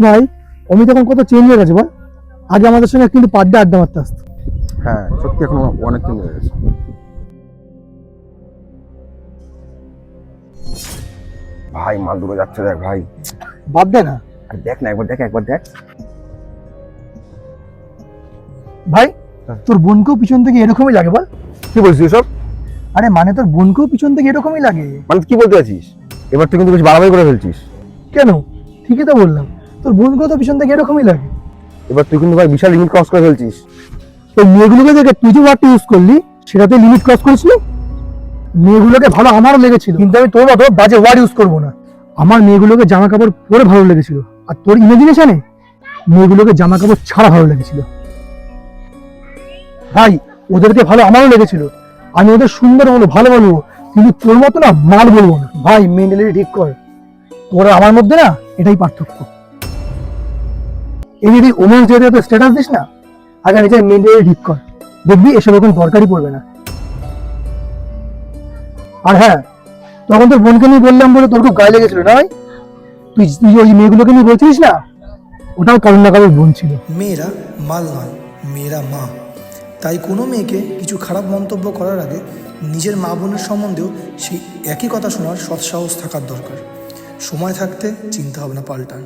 ভাই অমিত এখন কত চেঞ্জ হয়ে গেছে বল। আগে আমাদের সঙ্গে কিন্তু পাড্ডা আড্ডা মারতে আসতো। হ্যাঁ সত্যি এখন অনেক চেঞ্জ হয়ে গেছে। ভাই মাল দুটো যাচ্ছে দেখ ভাই। বাদ দে না আর দেখ না, একবার দেখ। ভাই, তোর বোনকেও পিছন থেকে এরকমই লাগে বল। কি বলছিস এসব? আরে মানে তোর বোনকেও পিছন থেকে এরকমই লাগে। মানে কি বলতে চাচ্ছিস? এবার তুই কিন্তু বেশি বাড়াবাড়ি করে ফেলছিস। কেন? ঠিকই তো বললাম, তোর বোনকেও তো পিছন থেকে এরকমই লাগে। এবার তুই কিন্তু ভাই বিশাল লিমিট ক্রস করে ফেলছিস। ওই মেয়েগুলোকে দেখে তুই যে ওয়ার্ড ইউজ করলি সেটাতে লিমিট ক্রস করেছিল। মেয়েগুলোকে ভালো আমারও লেগেছিল, কিন্তু আমি তোর মতো বাজে ওয়ার্ড ইউজ করবো না। আমার মেয়েগুলোকে জামা কাপড় পরে ভালো লেগেছিল, আর তোর ইমাজিনেশনে মেয়েগুলোকে জামা কাপড় ছাড়া ভালো লেগেছিল। ভাই ওদেরকে ভালো আমারও লেগেছিল, আমি ওদের সুন্দর বলবো, ভালো বলবো, কিন্তু তোর মতো না মাল বলবো না। ভাই মেন্টালিটি ঠিক কর, তোরা আমার মধ্যে না এটাই পার্থক্য। এই যদি ওমেন্স ডেতে তো স্ট্যাটাস দিস না, আগে নিজের মেন্টালিটি ঠিক কর, দেখবি এসব এখন দরকারই পড়বে না। আর হ্যাঁ, তখন তোর বোনকে নিয়ে বললাম বলে তোর খুব গায়ে লেগেছিল না ভাই? তুই তুই ওই মেয়েগুলোকে নিয়ে বলছিস না, ওটাও কারণ না কারোর বোন ছিল। মেয়েরা মাল নয়, মেয়েরা মা। তাই কোনো মেয়েকে কিছু খারাপ মন্তব্য করার আগে নিজের মা বোনের সম্বন্ধেও সেই একই কথা শোনার সৎসাহস থাকার দরকার। সময় থাকতে চিন্তা ভাবনা পাল্টান।